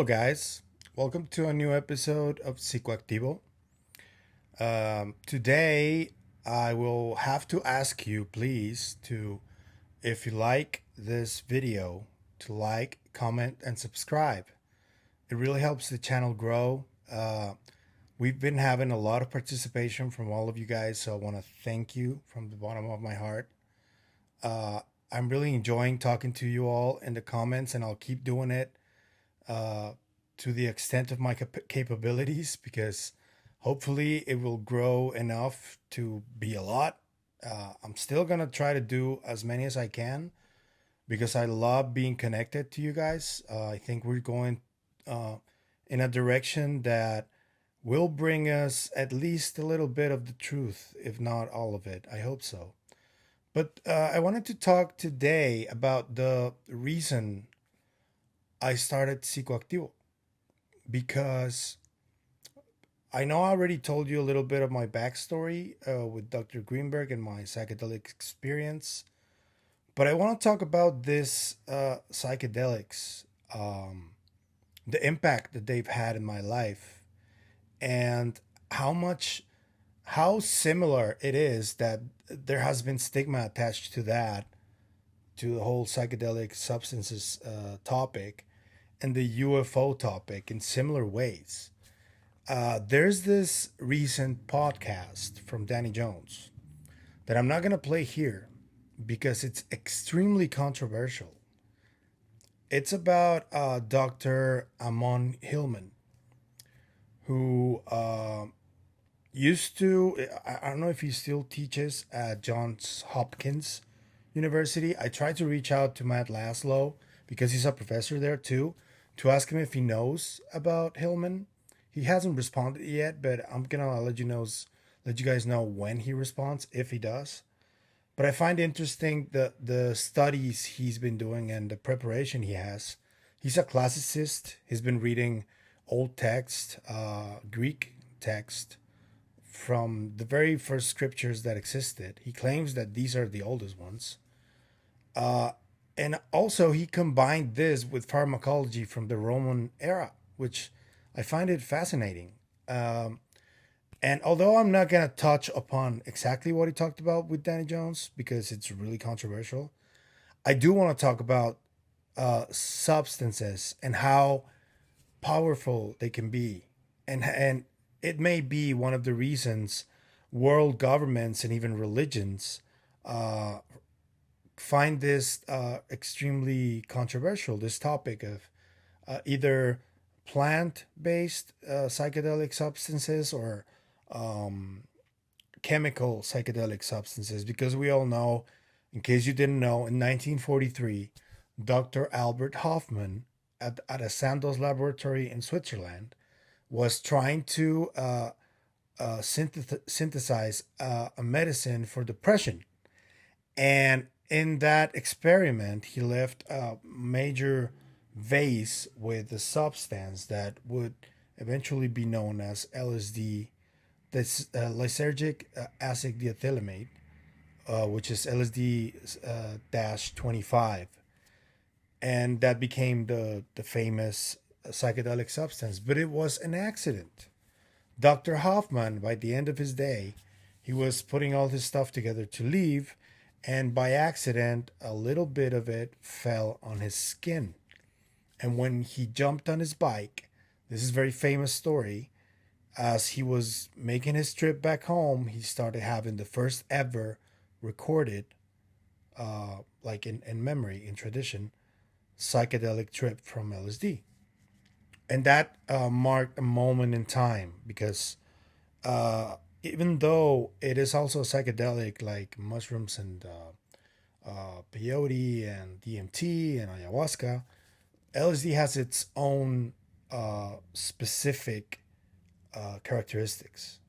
Hello, guys. Welcome to a new episode of Psicoactivo. Today, I will have to ask you, please, if you like this video, to like, comment, and subscribe. It really helps the channel grow. We've been having a lot of participation from all of you guys, so I want to thank you from the bottom of my heart. Uh, I'm really enjoying talking to you all in the comments, and I'll keep doing it uh, to the extent of my capabilities because hopefully it will grow enough to be a lot. I'm still gonna try to do as many as I can because I love being connected to you guys. I think we're going uh, in a direction that will bring us at least a little bit of the truth, if not all of it. I hope so. But I wanted to talk today about the reason I started Psicoactivo because I know I already told you a little bit of my backstory with Dr. Greenberg and my psychedelic experience, but I want to talk about this psychedelics, the impact that they've had in my life, and how much, how similar it is that there has been stigma attached to that, to the whole psychedelic substances topic and the UFO topic in similar ways. There's this recent podcast from Danny Jones that I'm not going to play here because it's extremely controversial. It's about Dr. Ammon Hillman, who used to, I don't know if he still teaches at Johns Hopkins University. I tried to reach out to Matt Laszlo because he's a professor there too to ask him if he knows about Hillman. He hasn't responded yet, but I'm gonna let you guys know when he responds if he does. But I find interesting the studies he's been doing and the preparation he has. He's a classicist. He's been reading old text, Greek text from the very first scriptures that existed. He claims that these are the oldest ones. Uh, and also, he combined this with pharmacology from the Roman era, which I find it fascinating. Um, and although I'm not going to touch upon exactly what he talked about with Danny Jones because it's really controversial, I do want to talk about substances and how powerful they can be. And it may be one of the reasons world governments and even religions uh, find this extremely controversial, this topic of either plant based psychedelic substances or um, chemical psychedelic substances. Because we all know, in case you didn't know, in 1943, Dr. Albert Hoffman at a Sandoz laboratory in Switzerland was trying to synthesize a medicine for depression. And in that experiment, he left a major vase with the substance that would eventually be known as LSD, that's lysergic acid diethylamide, which is LSD 25. And that became the famous psychedelic substance. But it was an accident. Dr. Hoffman, by the end of his day, he was putting all his stuff together to leave, and by accident, a little bit of it fell on his skin. And when he jumped on his bike, this is a very famous story, as he was making his trip back home, he started having the first ever recorded, like in memory, in tradition, psychedelic trip from LSD. And that marked a moment in time because even though it is also psychedelic like mushrooms and peyote and DMT and ayahuasca, LSD has its own specific characteristics.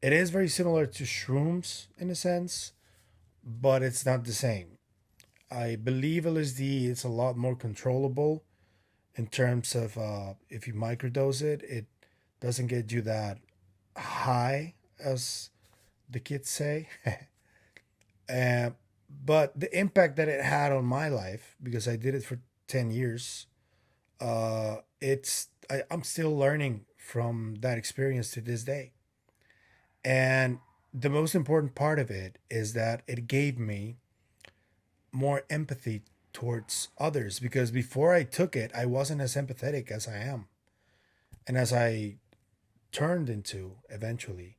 It is very similar to shrooms in a sense, but it's not the same. I believe LSD is a lot more controllable in terms of if you microdose it, it doesn't get you that high, as the kids say. uh, but the impact that it had on my life, because I did it for 10 years, I'm still learning from that experience to this day. And the most important part of it is that it gave me more empathy towards others, because before I took it, I wasn't as empathetic as I am and as I turned into eventually.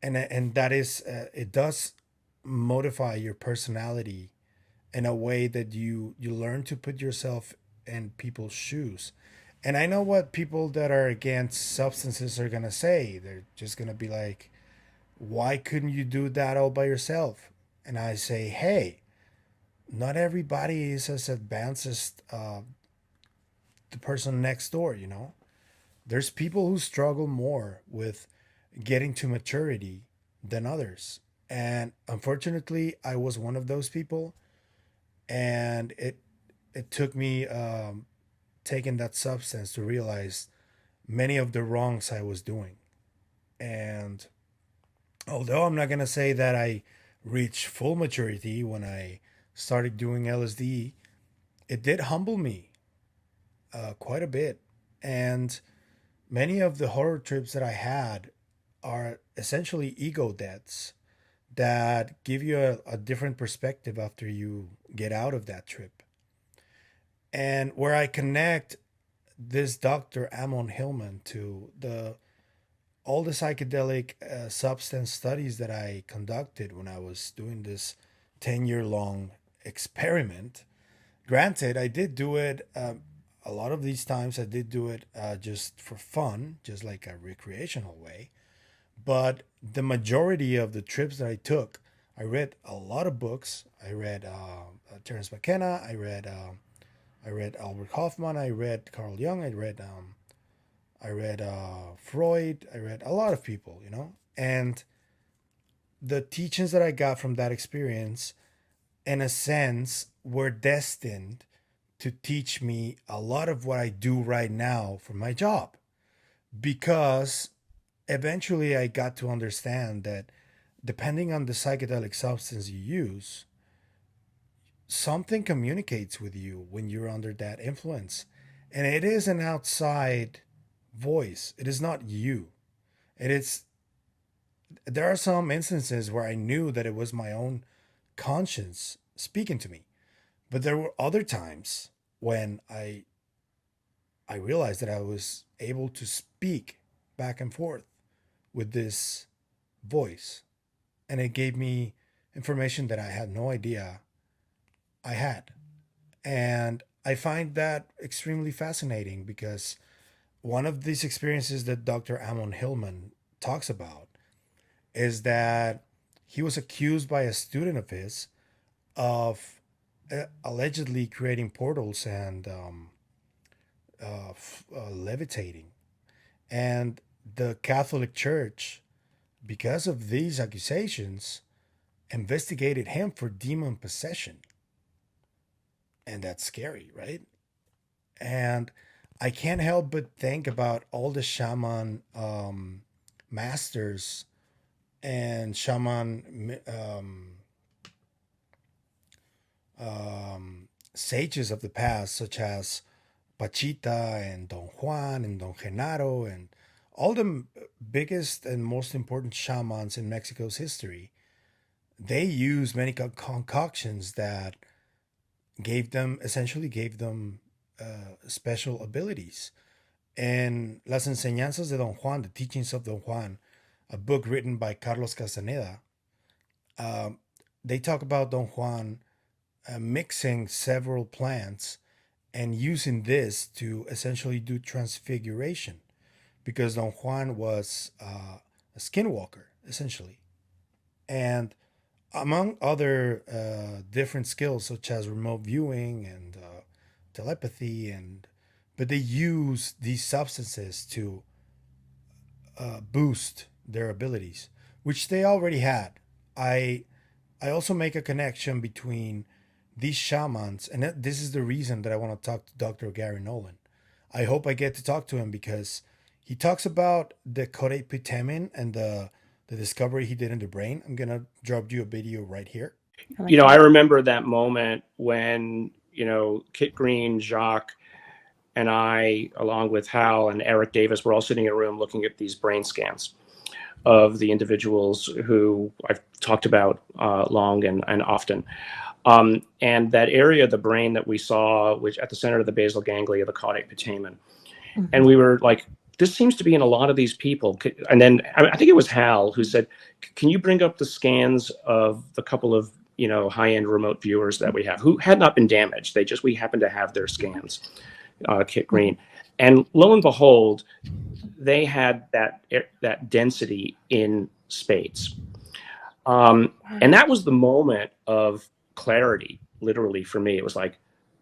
And that is, it does modify your personality in a way that you learn to put yourself in people's shoes. And I know what people that are against substances are going to say. They're just going to be like, why couldn't you do that all by yourself? And I say, hey, not everybody is as advanced as the person next door, you know? There's people who struggle more with getting to maturity than others. And unfortunately, I was one of those people. And it took me taking that substance to realize many of the wrongs I was doing. And although I'm not going to say that I reached full maturity when I started doing LSD, it did humble me quite a bit. And many of the horror trips that I had are essentially ego deaths that give you a different perspective after you get out of that trip. And where I connect this Dr. Ammon Hillman to the all the psychedelic substance studies that I conducted when I was doing this 10-year long experiment. Granted, I did do it a lot of these times. I did do it just for fun, just like a recreational way. But the majority of the trips that I took, I read a lot of books. I read Terence McKenna. I read Albert Hoffman. I read Carl Jung. I read Freud. I read a lot of people, you know. And the teachings that I got from that experience, in a sense, were destined to teach me a lot of what I do right now for my job, because eventually I got to understand that depending on the psychedelic substance you use, something communicates with you when you're under that influence. And it is an outside voice, it is not you. It is, there are some instances where I knew that it was my own conscience speaking to me. But there were other times when I realized that I was able to speak back and forth with this voice. And it gave me information that I had no idea I had. And I find that extremely fascinating, because one of these experiences that Dr. Ammon Hillman talks about is that he was accused by a student of his of allegedly creating portals and levitating. And the Catholic Church, because of these accusations, investigated him for demon possession. And that's scary, right? And I can't help but think about all the shaman masters and shaman sages of the past, such as Pachita and Don Juan and Don Genaro, and all the biggest and most important shamans in Mexico's history. They used many concoctions that gave them special abilities. And Las Enseñanzas de Don Juan, the teachings of Don Juan, a book written by Carlos Castaneda, they talk about Don Juan mixing several plants and using this to essentially do transfiguration, because Don Juan was a skinwalker, essentially. And among other different skills, such as remote viewing and telepathy, and but they use these substances to boost their abilities, which they already had. I I also make a connection between these shamans, and this is the reason that I want to talk to Dr. Garry Nolan. I hope I get to talk to him because he talks about the coreputamin and the discovery he did in the brain. I'm gonna drop you a video right here. I You like know, I that. remember that moment when, Kit Green, Jacques, and I, along with Hal and Eric Davis, were all sitting in a room looking at these brain scans of the individuals who I've talked about long and often. And that area of the brain that we saw, which at the center of the basal ganglia, the caudate putamen, and we were like, this seems to be in a lot of these people. And then I think it was Hal who said, can you bring up the scans of the couple of high-end remote viewers that we have who had not been damaged? We happened to have their scans, Kit Green. And lo and behold, they had that density in spades. And that was the moment of clarity, literally, for me. It was like,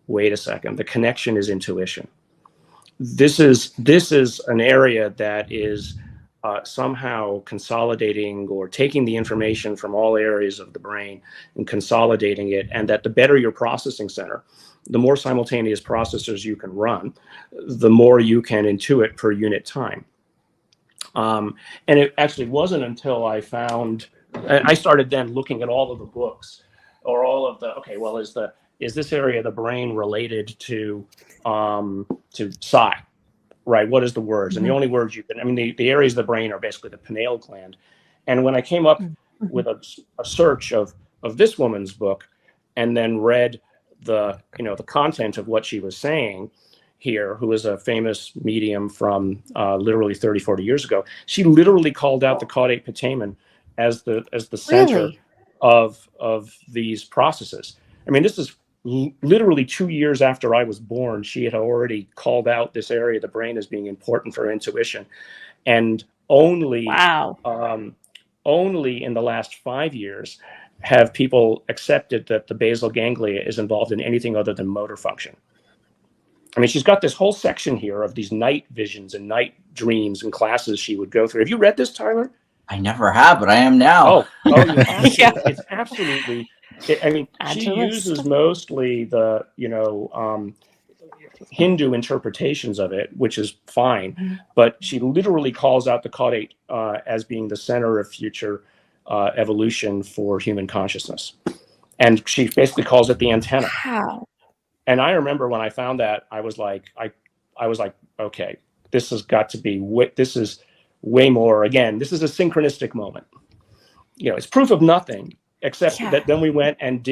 wait a second, the connection is intuition. This is an area that is somehow consolidating or taking the information from all areas of the brain and consolidating it, and that the better your processing center, the more simultaneous processors you can run, the more you can intuit per unit time. And it actually wasn't until I started then looking at all of the books or all of the, okay, well, is this area of the brain related to psi, right? What is the words? And the only words the areas of the brain are basically the pineal gland. And when I came up with a search of this woman's book and then read the content of what she was saying here, who is a famous medium from literally 30, 40 years ago, she literally called out the caudate putamen as the center Really? of these processes. I mean, this is literally 2 years after I was born. She had already called out this area of the brain as being important for intuition, and Wow. only in the last 5 years have people accepted that the basal ganglia is involved in anything other than motor function. I mean, she's got this whole section here of these night visions and night dreams and classes she would go through. Have you read this, Tyler? I never have, but I am now. Oh, you have Yeah. to. It's absolutely. I mean, Add she to list. uses mostly the Hindu interpretations of it, which is fine, but she literally calls out the caudate as being the center of future evolution for human consciousness, and she basically calls it the antenna. Wow. And I remember when I found that, I was like, okay, this has got to be. This is way more. Again, this is a synchronistic moment. It's proof of nothing, except Yeah. that then we went and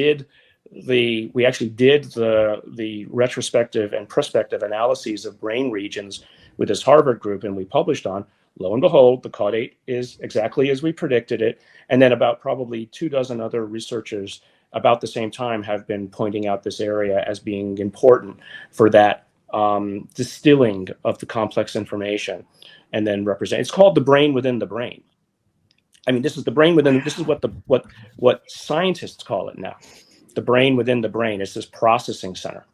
we actually did the retrospective and prospective analyses of brain regions with this Harvard group, and we published on. Lo and behold, the caudate is exactly as we predicted it. And then about probably 24 other researchers about the same time have been pointing out this area as being important for that distilling of the complex information, and then represent. It's called the brain within the brain. I mean, this is the brain within. This is what scientists call it now. The brain within the brain is this processing center.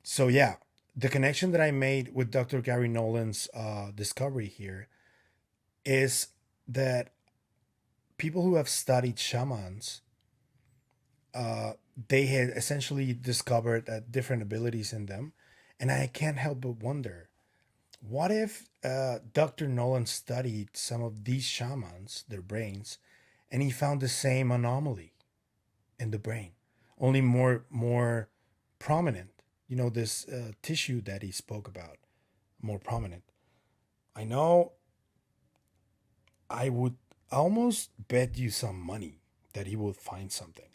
So yeah, the connection that I made with Dr. Garry Nolan's discovery here is that people who have studied shamans, they had essentially discovered different abilities in them, and I can't help but wonder, what if Dr. Nolan studied some of these shamans, their brains, and he found the same anomaly in the brain, only more prominent. This tissue that he spoke about, more prominent. I know. I would almost bet you some money that he will find something.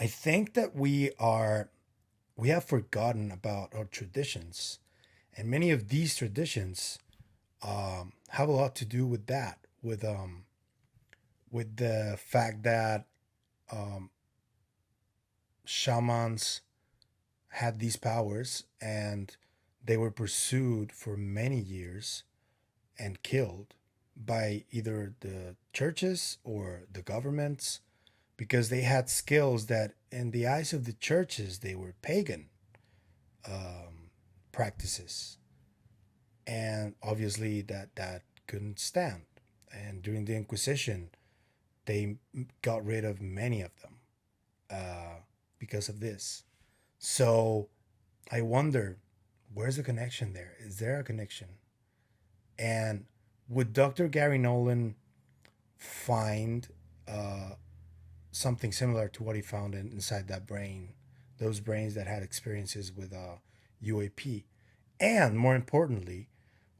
I think that we have forgotten about our traditions, and many of these traditions have a lot to do with that, with the fact that um, shamans had these powers and they were pursued for many years and killed by either the churches or the governments because they had skills that, in the eyes of the churches, they were pagan practices, and obviously that couldn't stand. And during the Inquisition, they got rid of many of them because of this. So I wonder, where's the connection there? Is there a connection? And would Dr. Garry Nolan find uh, something similar to what he found inside that brain, those brains that had experiences with UAP? And more importantly,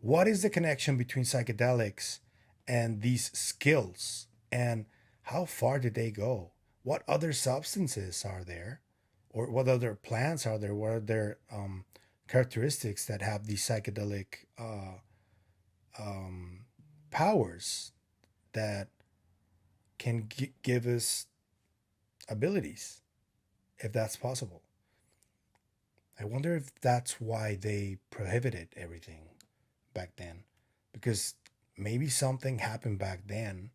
what is the connection between psychedelics and these skills? And how far did they go? What other substances are there? Or what other plants are there? What are their characteristics that have these psychedelic powers that can give us abilities, if that's possible? I wonder if that's why they prohibited everything back then, because maybe something happened back then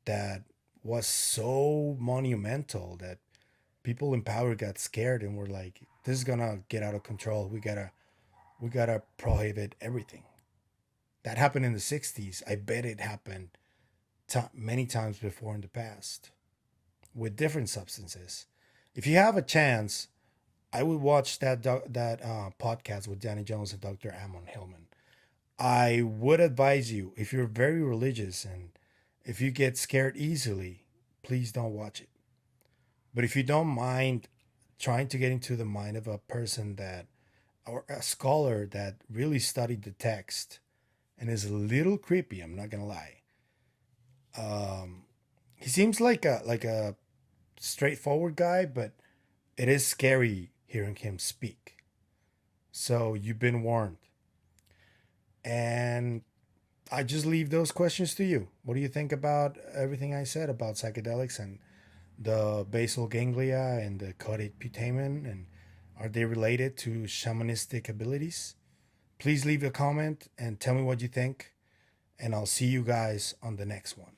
that was so monumental that people in power got scared and were like, this is gonna get out of control. We gotta prohibit everything. That happened in the 60s. I bet it happened many times before in the past with different substances. If you have a chance, I would watch that podcast with Danny Jones and Dr. Ammon Hillman. I would advise you, if you're very religious and if you get scared easily, please don't watch it. But if you don't mind trying to get into the mind of a person that, or a scholar that really studied the text and is a little creepy, I'm not gonna lie. He seems like a straightforward guy, but it is scary hearing him speak. So you've been warned. And I just leave those questions to you. What do you think about everything I said about psychedelics and the basal ganglia and the caudate putamen? And are they related to shamanistic abilities? Please leave a comment and tell me what you think. And I'll see you guys on the next one.